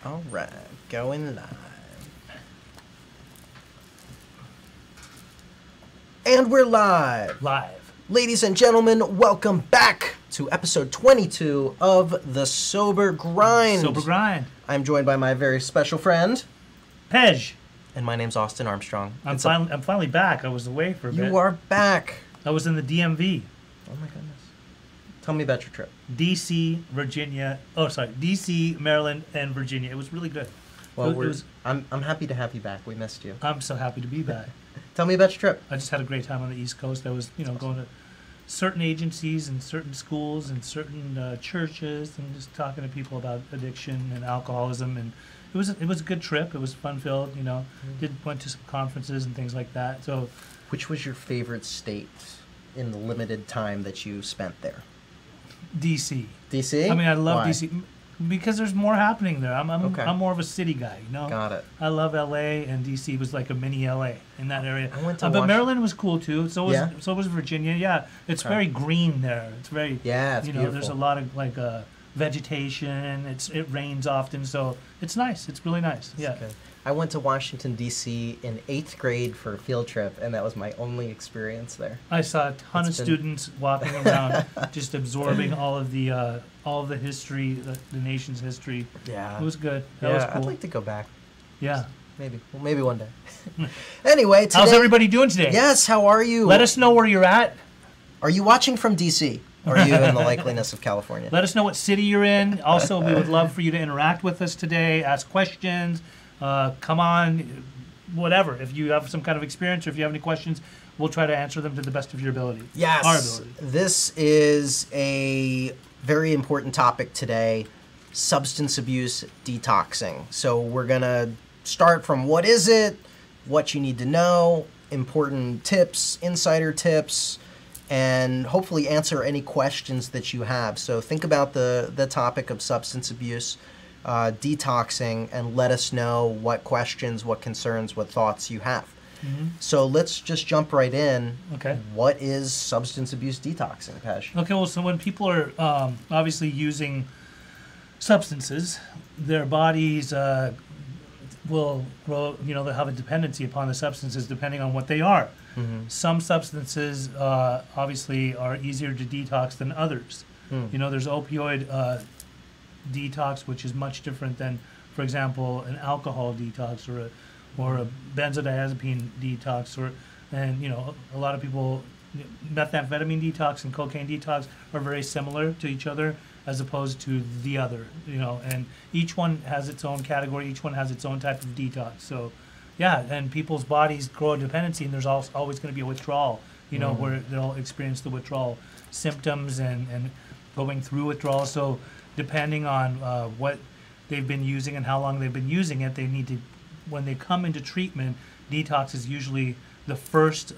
All right, going live. And we're live. Live. Ladies and gentlemen, welcome back to episode 22 of The Sober Grind. Sober Grind. I'm joined by my very special friend, Pej. and my name's Austin Armstrong. I'm finally back. I was away for a bit. You are back. I was in the DMV. Oh my goodness. Tell me about your trip. DC, Virginia. Oh, sorry. DC, Maryland, and Virginia. It was really good. Well, I'm happy to have you back. We missed you. I'm so happy to be back. Tell me about your trip. I just had a great time on the East Coast. I was, going to certain agencies and certain schools and certain churches and just talking to people about addiction and alcoholism. And it was a good trip. It was fun filled. Went to some conferences and things like that. So, which was your favorite state in the limited time that you spent there? DC. DC? I mean, I love Why? DC because there's more happening there. Okay. I'm more of a city guy, Got it. I love LA, and DC was like a mini LA in that area. I went to But Maryland was cool too. So was Virginia. Yeah, it's Okay. very green there. It's very it's beautiful. There's a lot of vegetation. It rains often, so it's nice. It's really nice. Yeah. Okay. I went to Washington, D.C. in 8th grade for a field trip, and that was my only experience there. I saw a ton of students walking around, just absorbing all of the history, the nation's history. Yeah. It was good. That was cool. I'd like to go back. Yeah. Maybe. Well, maybe one day. Anyway, today... How's everybody doing today? Yes, how are you? Let us know where you're at. Are you watching from D.C.? Or are you in the likeliness of California? Let us know what city you're in. Also, we would love for you to interact with us today, ask questions, come on, whatever. If you have some kind of experience or if you have any questions, we'll try to answer them to the best of your ability. Yes. Our ability. This is a very important topic today, substance abuse detoxing. So we're going to start from what is it, what you need to know, important tips, insider tips, and hopefully answer any questions that you have. So think about the topic of substance abuse, detoxing, and let us know what questions, what concerns, what thoughts you have. Mm-hmm. So let's just jump right in. Okay. What is substance abuse detoxing, Pej? Okay, well, so when people are obviously using substances, their bodies will grow, they'll have a dependency upon the substances depending on what they are. Mm-hmm. Some substances obviously are easier to detox than others. There's opioid detox, which is much different than, for example, an alcohol detox or a benzodiazepine detox, and a lot of people, methamphetamine detox and cocaine detox are very similar to each other as opposed to the other, and each one has its own category, each one has its own type of detox. So yeah, and people's bodies grow a dependency, and there's always going to be a withdrawal, where they'll experience the withdrawal symptoms and going through withdrawal. So depending on what they've been using and how long they've been using it, they need to, when they come into treatment, detox is usually the first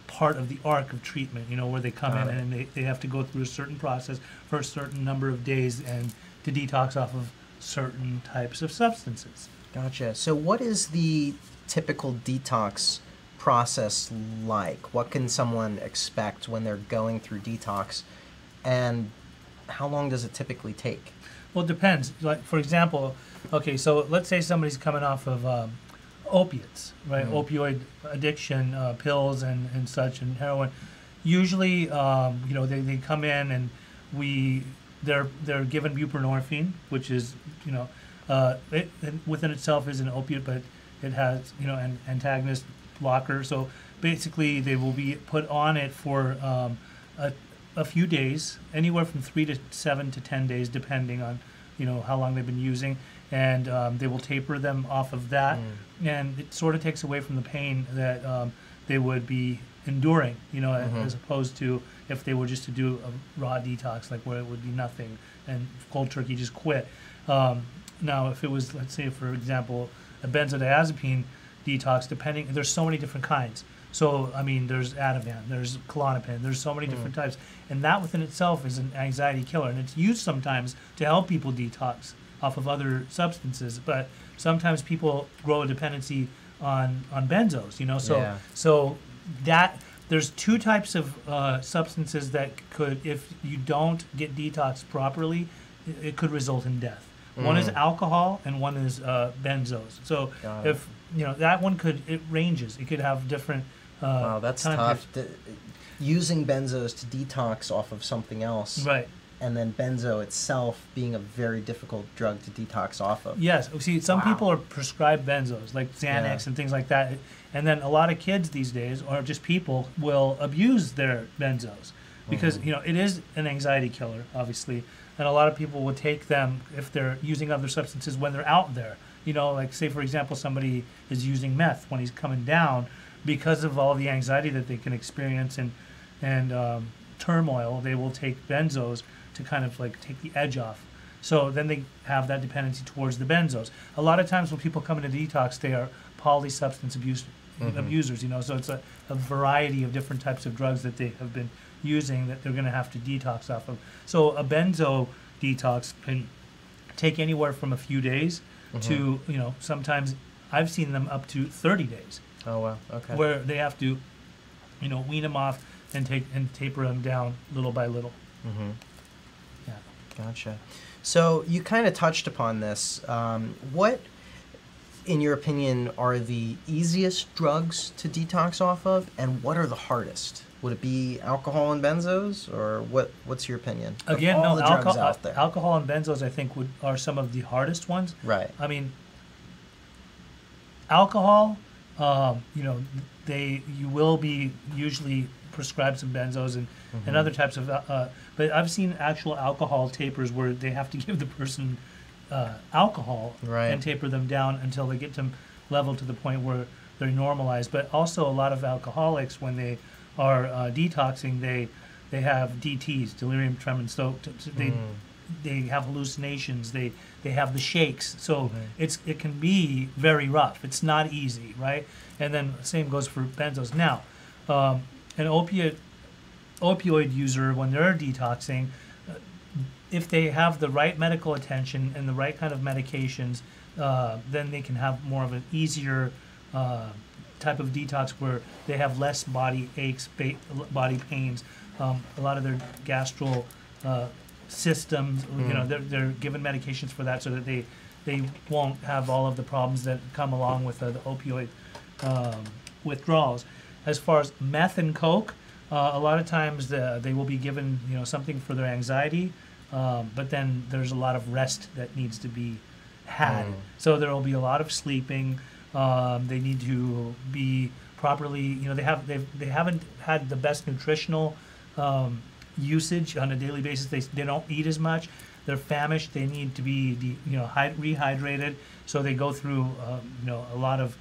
part of the arc of treatment, where they come in and they have to go through a certain process for a certain number of days and to detox off of certain types of substances. Gotcha. So what is the typical detox process like? What can someone expect when they're going through detox, and how long does it typically take? Well, it depends. Like, for example, okay, so let's say somebody's coming off of opiates, right? Opioid addiction, pills and such, and heroin. Usually, they come in and they're given buprenorphine, which is, it within itself is an opiate, but it has, an antagonist blocker. So basically, they will be put on it for a few days, anywhere from 3 to 7 to 10 days, depending on, how long they've been using. And they will taper them off of that. And it sort of takes away from the pain that they would be enduring, as opposed to if they were just to do a raw detox, like where it would be nothing and cold turkey just quit. Now, if it was, let's say, for example, a benzodiazepine detox, there's so many different kinds. So, I mean, there's Ativan, there's Klonopin, there's so many different types. And that within itself is an anxiety killer. And it's used sometimes to help people detox off of other substances. But sometimes people grow a dependency on benzos, So that there's two types of substances that could, if you don't get detoxed properly, it could result in death. One is alcohol and one is benzos. So Got it. if that one it ranges. It could have different. Wow, that's time tough. Using benzos to detox off of something else, Right. and then benzo itself being a very difficult drug to detox off of. Yes. See, some Wow. people are prescribed benzos, like Xanax Yeah. and things like that. And then a lot of kids these days, or just people, will abuse their benzos because, it is an anxiety killer, obviously. And a lot of people would take them if they're using other substances when they're out there. Like, say, for example, somebody is using meth when he's coming down because of all the anxiety that they can experience and turmoil. They will take benzos to kind of like take the edge off. So then they have that dependency towards the benzos. A lot of times when people come into detox, they are polysubstance abusers, so it's a variety of different types of drugs that they have been using that they're going to have to detox off of. So a benzo detox can take anywhere from a few days to, sometimes I've seen them up to 30 days. Oh, wow. Okay. Where they have to, wean them off and taper them down little by little. Mm-hmm. Yeah. Gotcha. So you kind of touched upon this. What, in your opinion, are the easiest drugs to detox off of, and what are the hardest? Would it be alcohol and benzos, or what's your opinion? Of Again, all no, the drugs out there. alcohol and benzos I think are some of the hardest ones. Right. I mean, alcohol, you will be usually prescribed some benzos and other types of, but I've seen actual alcohol tapers where they have to give the person alcohol Right. and taper them down until they get them level to the point where they're normalized. But also a lot of alcoholics, when they are detoxing, they have DTs, delirium tremens. So they have hallucinations. They have the shakes. So it can be very rough. It's not easy, right? And then same goes for benzos. Now, an opioid user, when they're detoxing, if they have the right medical attention and the right kind of medications, then they can have more of an easier type of detox where they have less body aches, body pains. A lot of their gastral systems, they're given medications for that so that they won't have all of the problems that come along with the opioid withdrawals. As far as meth and coke, a lot of times they will be given something for their anxiety, but then there's a lot of rest that needs to be had. So there will be a lot of sleeping. They need to be properly, they haven't had the best nutritional usage on a daily basis. They don't eat as much. They're famished. They need to be rehydrated. So they go through a lot of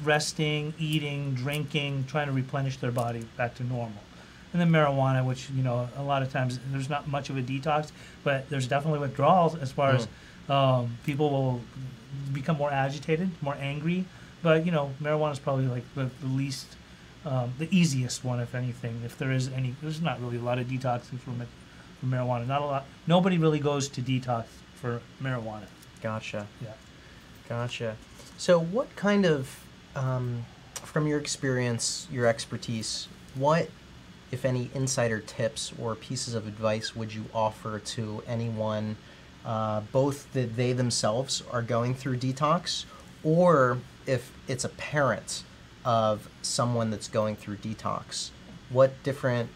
resting, eating, drinking, trying to replenish their body back to normal. And then marijuana, which a lot of times there's not much of a detox, but there's definitely withdrawals as far as people will become more agitated, more angry. But marijuana is probably like the least, the easiest one, if anything. If there is any, there's not really a lot of detoxing from marijuana. Not a lot. Nobody really goes to detox for marijuana. Gotcha. Yeah. Gotcha. So what kind of, from your experience, your expertise, what, if any, insider tips or pieces of advice would you offer to anyone, both that they themselves are going through detox, or if it's a parent of someone that's going through detox? What different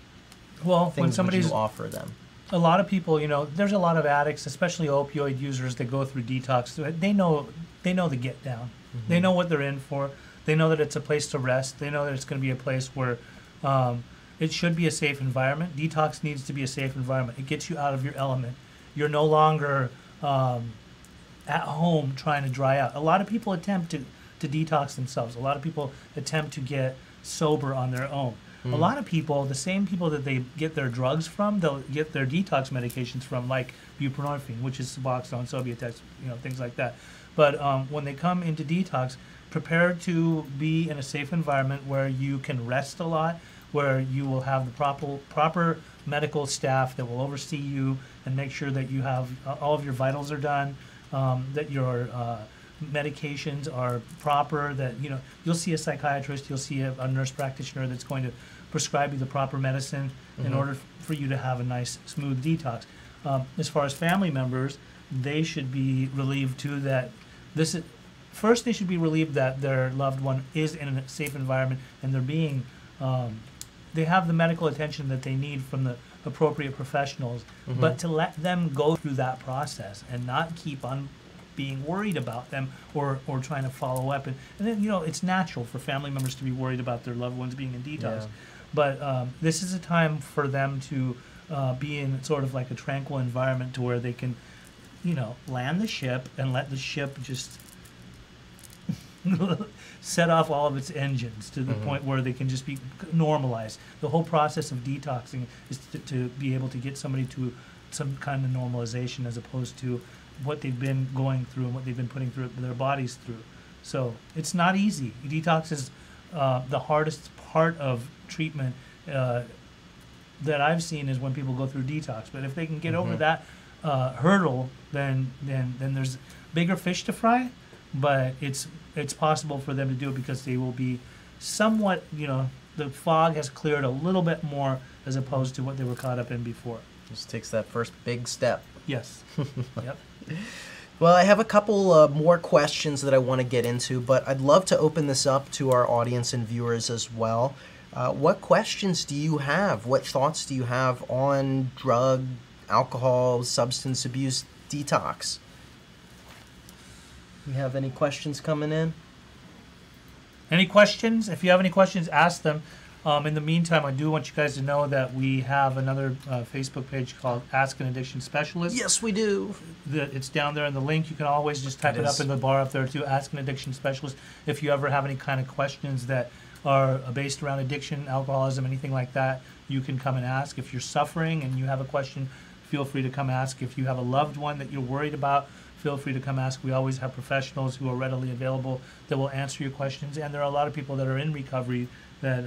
things would you offer them? A lot of people, there's a lot of addicts, especially opioid users, that go through detox. They know the get down. They know what they're in for. They know that it's a place to rest. They know that it's going to be a place where it should be a safe environment. Detox needs to be a safe environment. It gets you out of your element. You're no longer at home trying to dry out. A lot of people attempt to detox themselves. A lot of people attempt to get sober on their own. A lot of people, the same people that they get their drugs from, they'll get their detox medications from, like buprenorphine, which is Suboxone, Subutex, things like that. But when they come into detox, prepare to be in a safe environment where you can rest a lot, where you will have the proper medical staff that will oversee you and make sure that you have all of your vitals are done, that your medications are proper, that you'll see a psychiatrist, you'll see a nurse practitioner that's going to prescribe you the proper medicine in order for you to have a nice, smooth detox. As far as family members, they should be relieved too that this is, first they should be relieved that their loved one is in a safe environment and they're being, they have the medical attention that they need from the appropriate professionals, but to let them go through that process and not keep on being worried about them or trying to follow up. And then, it's natural for family members to be worried about their loved ones being in detox. Yeah. But this is a time for them to be in sort of like a tranquil environment to where they can, land the ship and let the ship just set off all of its engines to the point where they can just be normalized. The whole process of detoxing is to be able to get somebody to some kind of normalization as opposed to what they've been going through and what they've been putting through their bodies through. So it's not easy. Detox is the hardest part of treatment that I've seen is when people go through detox. But if they can get over that hurdle, then there's bigger fish to fry. But it's possible for them to do it because they will be somewhat, the fog has cleared a little bit more as opposed to what they were caught up in before. Just takes that first big step. Yes. Yep. Well, I have a couple more questions that I want to get into, but I'd love to open this up to our audience and viewers as well. What questions do you have? What thoughts do you have on drug, alcohol, substance abuse, detox? You have any questions coming in? Any questions? If you have any questions, ask them. In the meantime, I do want you guys to know that we have another Facebook page called Ask an Addiction Specialist. Yes, we do. It's down there in the link. You can always just type it up in the bar up there too, Ask an Addiction Specialist. If you ever have any kind of questions that are based around addiction, alcoholism, anything like that, you can come and ask. If you're suffering and you have a question, feel free to come ask. If you have a loved one that you're worried about, feel free to come ask. We always have professionals who are readily available that will answer your questions. And there are a lot of people that are in recovery that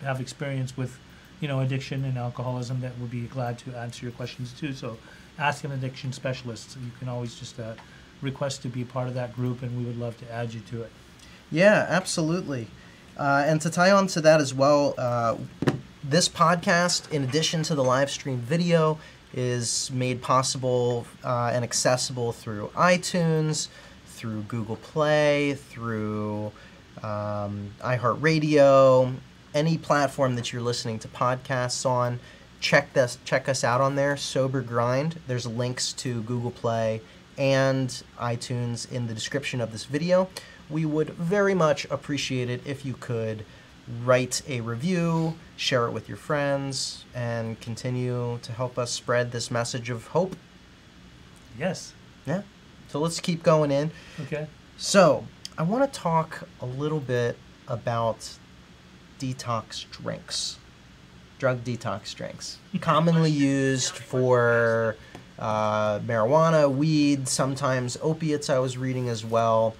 have experience with, addiction and alcoholism that would be glad to answer your questions too. So ask an addiction specialist. You can always just request to be part of that group, and we would love to add you to it. Yeah, absolutely. And to tie on to that as well, this podcast, in addition to the live stream video, is made possible and accessible through iTunes, through Google Play, through iHeartRadio, any platform that you're listening to podcasts on. Check us out on there, Sober Grind. There's links to Google Play and iTunes in the description of this video. We would very much appreciate it if you could write a review, share it with your friends, and continue to help us spread this message of hope. Yes. Yeah. So let's keep going in. Okay. So I want to talk a little bit about detox drinks, drug detox drinks, commonly used for marijuana, weed, sometimes opiates I was reading as well,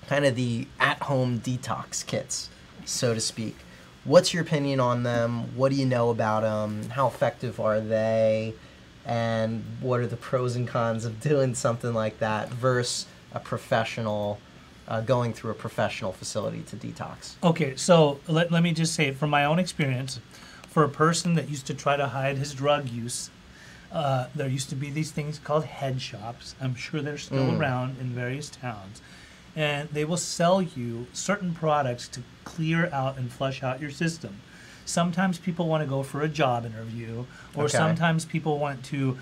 kind of the at-home detox kits, so to speak. What's your opinion on them? What do you know about them? How effective are they? And what are the pros and cons of doing something like that versus a professional, going through a professional facility to detox? Okay, so let me just say, from my own experience, for a person that used to try to hide his drug use, there used to be these things called head shops. I'm sure they're still around in various towns. And they will sell you certain products to clear out and flush out your system. Sometimes people want to go for a job interview, or sometimes people want to,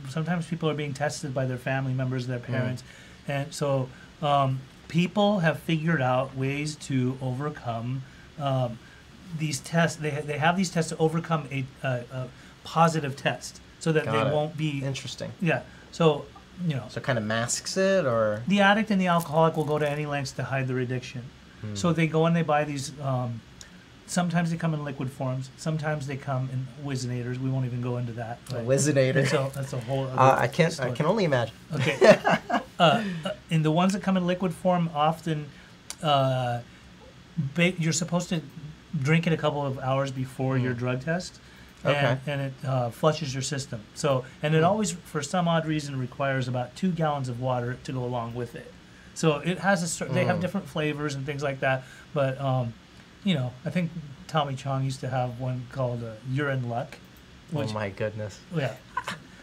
sometimes people are being tested by their family members, their parents. And so people have figured out ways to overcome these tests. They have these tests to overcome a positive test so that they won't be... Interesting. Yeah. So, So it kind of masks it, or... The addict and the alcoholic will go to any lengths to hide their addiction. So they go and they buy these... sometimes they come in liquid forms. Sometimes they come in Whizzonators. We won't even go into that. Whizzinator. That's a whole other I story. can only imagine. Okay. And the ones that come in liquid form often... you're supposed to drink it a couple of hours before your drug test. And it flushes your system. So, and it always, for some odd reason, requires about 2 gallons of water to go along with it. So it has they have different flavors and things like that. But I think Tommy Chong used to have one called Urine Luck. Which, oh my goodness! Yeah.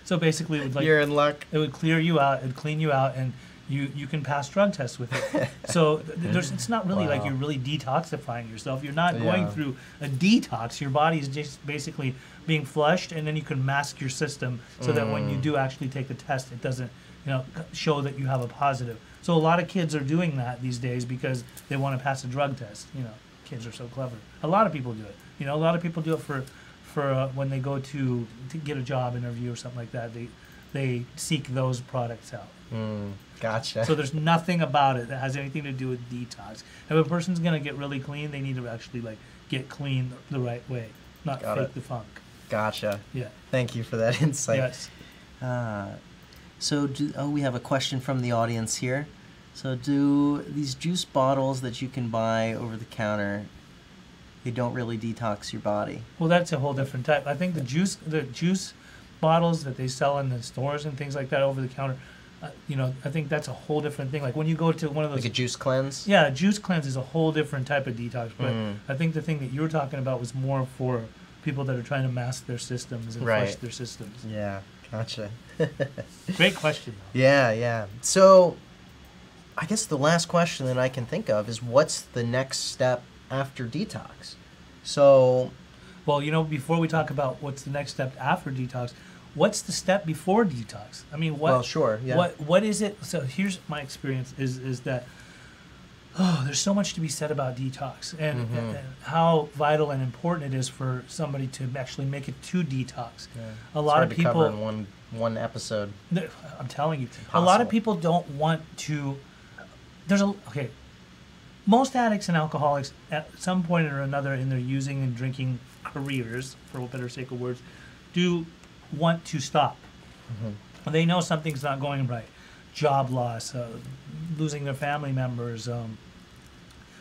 So basically, it would You're in luck. it would clear you out, it'd clean you out, and you can pass drug tests with it. So it's not really like Wow. you're really detoxifying yourself. You're not going Yeah. through a detox. Your body is just basically being flushed, and then you can mask your system so that when you do actually take the test, it doesn't show that you have a positive. So a lot of kids are doing that these days because they want to pass a drug test. Kids are so clever. A lot of people do it. A lot of people do it for when they go to get a job interview or something like that. They seek those products out. Gotcha. So there's nothing about it that has anything to do with detox. If a person's gonna get really clean, they need to actually get clean the right way, not Got fake it. the funk. Gotcha. Yeah. Thank you for that insight. Yes. So we have a question from the audience here. So do these juice bottles that you can buy over the counter, they don't really detox your body? Well, that's a whole different type. I think the juice bottles that they sell in the stores and things like that over the counter, I think that's a whole different thing. Like when you go to one of those, Like a juice cleanse? yeah, juice cleanse is a whole different type of detox. But I think the thing that you were talking about was more for people that are trying to mask their systems and flush Right. their systems. Yeah, gotcha. Great question, though. Yeah. So I guess the last question that I can think of is what's the next step after detox? So, Well, before we talk about what's the next step after detox, what's the step before detox? I mean, well, sure, yeah. what is it? So here's my experience is that there's so much to be said about detox and how vital and important it is for somebody to actually make it to detox. Yeah. A It's lot hard of to people, cover in one episode. I'm telling you, a lot of impossible. people don't want to. Okay. Most addicts and alcoholics, at some point or another in their using and drinking careers, for a better sake of words, do want to stop. They know something's not going right. Job loss, losing their family members,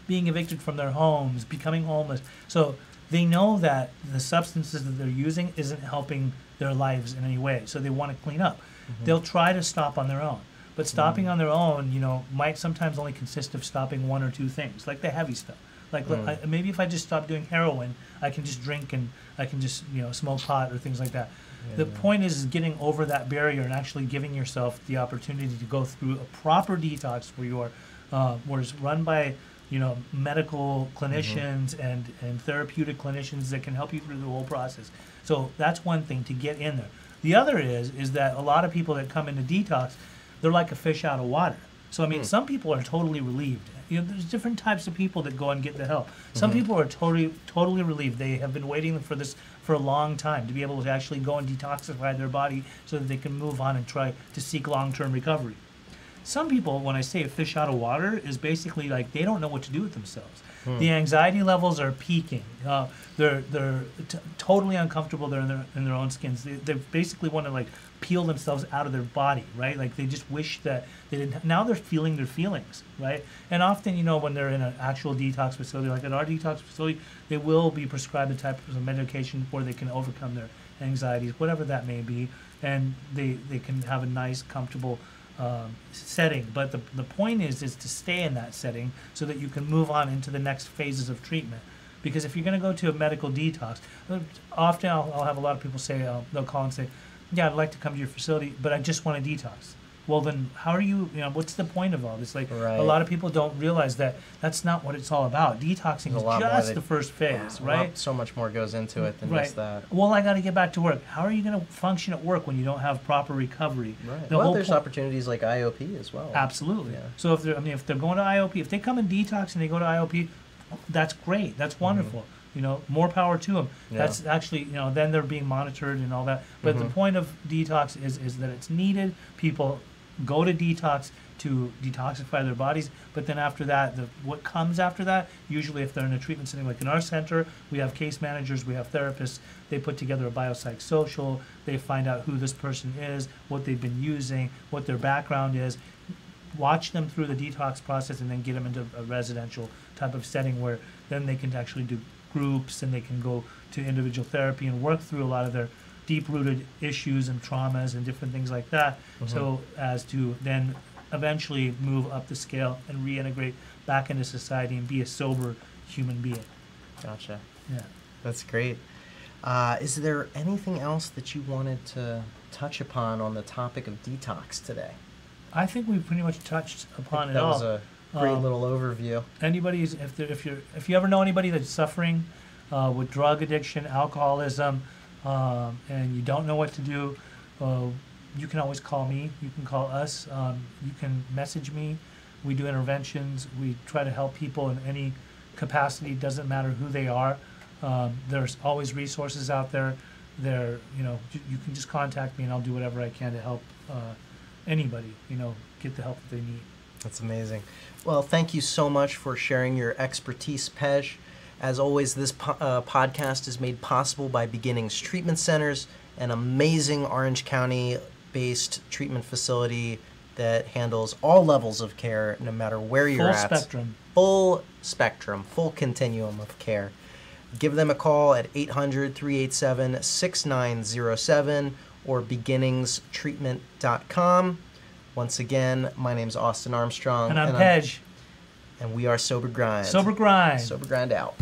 being evicted from their homes, becoming homeless. So they know that the substances that they're using isn't helping their lives in any way. So they want to clean up. They'll try to stop on their own. But stopping on their own, might sometimes only consist of stopping one or two things, like the heavy stuff. Like maybe if I just stop doing heroin, I can just drink and I can just smoke pot or things like that. The point is getting over that barrier and actually giving yourself the opportunity to go through a proper detox where it's run by medical clinicians and therapeutic clinicians that can help you through the whole process. So that's one thing to get in there. The other is that a lot of people that come into detox, they're like a fish out of water. So I mean, some people are totally relieved. There's different types of people that go and get the help. Some people are totally relieved. They have been waiting for this for a long time to be able to actually go and detoxify their body so that they can move on and try to seek long-term recovery. Some people, when I say a fish out of water, is basically like they don't know what to do with themselves. The anxiety levels are peaking. They're totally uncomfortable. They're in their own skins. They basically want to peel themselves out of their body, right? Like they just wish that they didn't. Now they're feeling their feelings, right? And often, when they're in an actual detox facility, like at our detox facility, they will be prescribed a type of medication where they can overcome their anxieties, whatever that may be, and they can have a nice, comfortable setting. But the point is to stay in that setting so that you can move on into the next phases of treatment. Because if you're going to go to a medical detox, often I'll have a lot of people say, they'll call and say, yeah, I'd like to come to your facility, but I just want to detox. Well, then how are you, what's the point of all this? Right. A lot of people don't realize that that's not what it's all about. Detoxing There's a is lot more just the first phase, right? So much more goes into it than Right. just that. Well, I got to get back to work. How are you going to function at work when you don't have proper recovery? Right. The Well, whole there's po- opportunities like IOP as well. Absolutely. Yeah. So if they're going to IOP, if they come in detox and they go to IOP, that's great. That's wonderful. More power to them. Yeah. That's actually, then they're being monitored and all that. But the point of detox is that it's needed. People go to detox to detoxify their bodies, but then after that, what comes after that, usually if they're in a treatment setting, like in our center, we have case managers, we have therapists, they put together a biopsychosocial, they find out who this person is, what they've been using, what their background is, watch them through the detox process, and then get them into a residential type of setting where then they can actually do groups and they can go to individual therapy and work through a lot of their deep-rooted issues and traumas and different things like that, so as to then eventually move up the scale and reintegrate back into society and be a sober human being. Gotcha. Yeah. That's great. Is there anything else that you wanted to touch upon on the topic of detox today? I think we pretty much touched upon it That all. was a great Um, little overview. Anybody's if you ever know anybody that's suffering with drug addiction, alcoholism, and you don't know what to do, you can always call me. You can call us. You can message me. We do interventions. We try to help people in any capacity. Doesn't matter who they are. There's always resources out there. You can just contact me, and I'll do whatever I can to help anybody. Get the help that they need. That's amazing. Well, thank you so much for sharing your expertise, Pej. As always, this podcast is made possible by Beginnings Treatment Centers, an amazing Orange County-based treatment facility that handles all levels of care, no matter where you're Full at. spectrum. Full spectrum, full continuum of care. Give them a call at 800-387-6907 or beginningstreatment.com. Once again, my name's Austin Armstrong. And I'm Pej. And we are Sober Grind. Sober Grind. Sober Grind out.